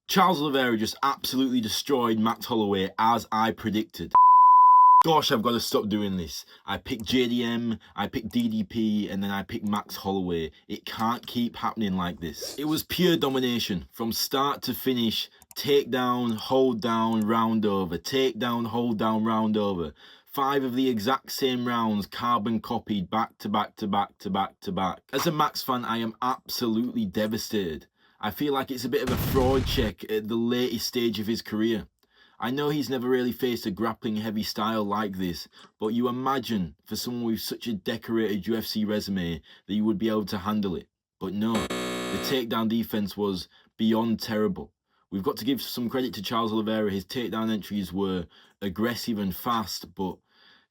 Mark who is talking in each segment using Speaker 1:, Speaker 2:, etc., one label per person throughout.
Speaker 1: Charles Oliveira just absolutely destroyed Max Holloway as I predicted. Gosh, I've got to stop doing this. I picked JDM, I picked DDP, and then I picked Max Holloway. It can't keep happening like this. It was pure domination from start to finish. Takedown, hold down, round over. Takedown, hold down, round over. 5 of the exact same rounds, carbon copied back to back to back to back to back. As a Max fan, I am absolutely devastated. I feel like it's a bit of a fraud check at the latest stage of his career. I know he's never really faced a grappling heavy style like this, but you imagine for someone with such a decorated UFC resume that you would be able to handle it. But no, the takedown defense was beyond terrible. We've got to give some credit to Charles Oliveira. His takedown entries were aggressive and fast, but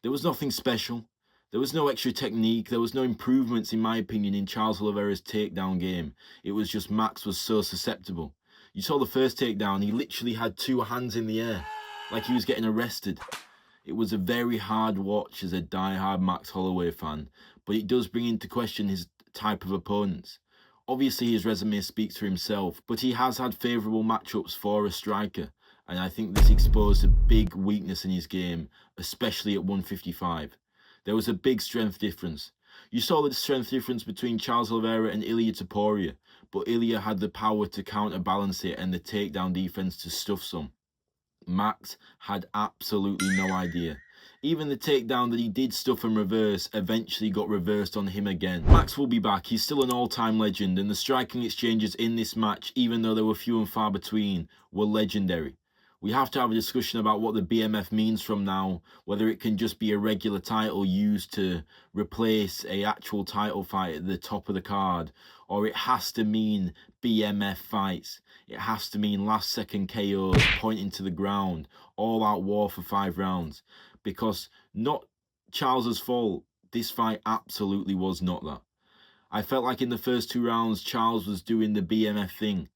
Speaker 1: there was nothing special. There was no extra technique. There was no improvements, in my opinion, in Charles Oliveira's takedown game. It was just Max was so susceptible. You saw the first takedown, he literally had 2 hands in the air, like he was getting arrested. It was a very hard watch as a die-hard Max Holloway fan, but it does bring into question his type of opponents. Obviously, his resume speaks for himself, but he has had favourable matchups for a striker, and I think this exposed a big weakness in his game, especially at 155. There was a big strength difference. You saw the strength difference between Charles Oliveira and Ilia Topuria, but Ilia had the power to counterbalance it and the takedown defense to stuff some. Max had absolutely no idea. Even the takedown that he did stuff and reverse eventually got reversed on him again. Max will be back. He's still an all-time legend, and the striking exchanges in this match, even though they were few and far between, were legendary. We have to have a discussion about what the BMF means from now, whether it can just be a regular title used to replace an actual title fight at the top of the card, or it has to mean BMF fights. It has to mean last second KOs, pointing to the ground, all out war for 5 rounds. Because not Charles's fault, this fight absolutely was not that. I felt like in the first 2 rounds, Charles was doing the BMF thing.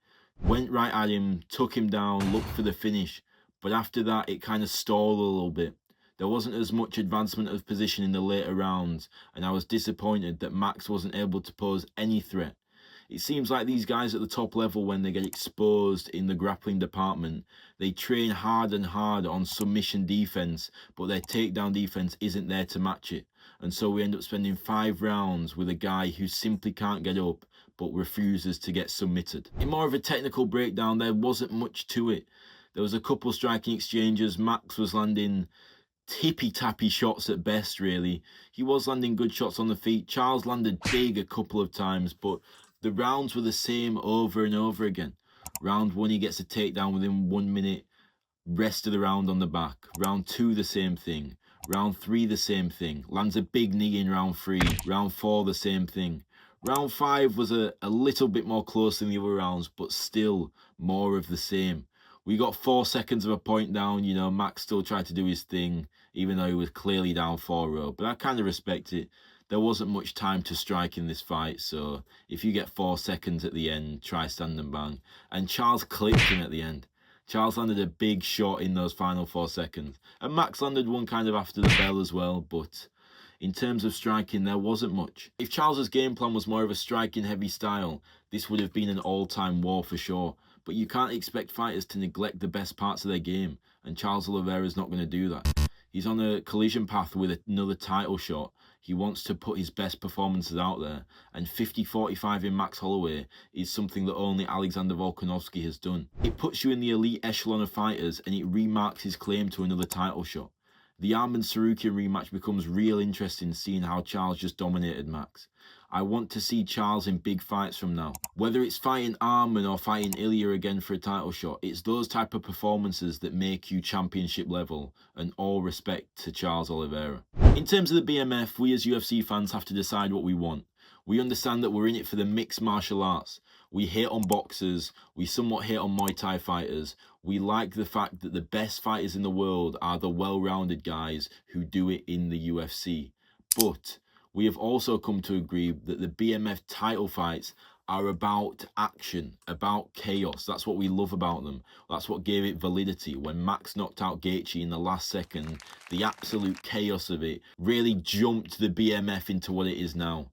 Speaker 1: Went right at him, took him down, looked for the finish. But after that, it kind of stalled a little bit. There wasn't as much advancement of position in the later rounds, and I was disappointed that Max wasn't able to pose any threat. It seems like these guys at the top level, when they get exposed in the grappling department, they train hard and hard on submission defense, but their takedown defense isn't there to match it. And so we end up spending 5 rounds with a guy who simply can't get up, but refuses to get submitted. In more of a technical breakdown, there wasn't much to it. There was a couple striking exchanges. Max was landing tippy-tappy shots at best, really. He was landing good shots on the feet. Charles landed big a couple of times, but the rounds were the same over and over again. Round 1, he gets a takedown within 1 minute. Rest of the round on the back. Round 2, the same thing. Round 3, the same thing. Lands a big knee in round 3. Round 4, the same thing. Round 5 was a little bit more close than the other rounds, but still more of the same. We got 4 seconds of a point down. You know, Max still tried to do his thing, even though he was clearly down 4-0. But I kind of respect it. There wasn't much time to strike in this fight, so if you get 4 seconds at the end, try stand and bang. And Charles clipped him at the end. Charles landed a big shot in those final 4 seconds. And Max landed one kind of after the bell as well, but in terms of striking, there wasn't much. If Charles's game plan was more of a striking-heavy style, this would have been an all-time war for sure. But you can't expect fighters to neglect the best parts of their game, and Charles Oliveira is not going to do that. He's on a collision path with another title shot. He wants to put his best performances out there, and 50-45 in Max Holloway is something that only Alexander Volkanovski has done. It puts you in the elite echelon of fighters, and it remarks his claim to another title shot. The Arman Tsarukyan rematch becomes real interesting, seeing how Charles just dominated Max. I want to see Charles in big fights from now. Whether it's fighting Arman or fighting Ilia again for a title shot, it's those type of performances that make you championship level, and all respect to Charles Oliveira. In terms of the BMF, we as UFC fans have to decide what we want. We understand that we're in it for the mixed martial arts. We hate on boxers, we somewhat hate on Muay Thai fighters. We like the fact that the best fighters in the world are the well-rounded guys who do it in the UFC. But we have also come to agree that the BMF title fights are about action, about chaos. That's what we love about them. That's what gave it validity. When Max knocked out Gaethje in the last second, the absolute chaos of it really jumped the BMF into what it is now.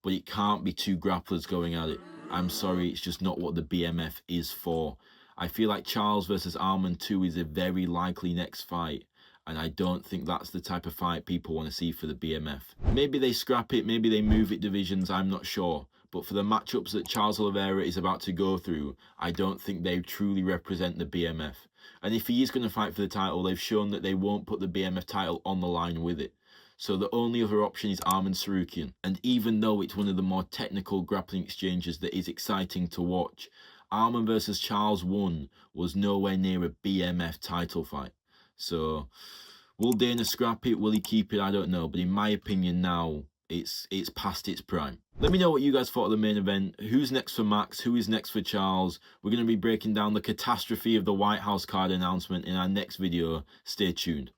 Speaker 1: But it can't be 2 grapplers going at it. I'm sorry, it's just not what the BMF is for. I feel like Charles versus Arman 2 is a very likely next fight. And I don't think that's the type of fight people want to see for the BMF. Maybe they scrap it, maybe they move it divisions, I'm not sure. But for the matchups that Charles Oliveira is about to go through, I don't think they truly represent the BMF. And if he is going to fight for the title, they've shown that they won't put the BMF title on the line with it. So the only other option is Arman Tsarukyan. And even though it's one of the more technical grappling exchanges that is exciting to watch, Arman versus Charles 1 was nowhere near a BMF title fight. So, will Dana scrap it? Will he keep it? I don't know. But in my opinion now, it's past its prime. Let me know what you guys thought of the main event. Who's next for Max? Who is next for Charles? We're going to be breaking down the catastrophe of the White House card announcement in our next video. Stay tuned.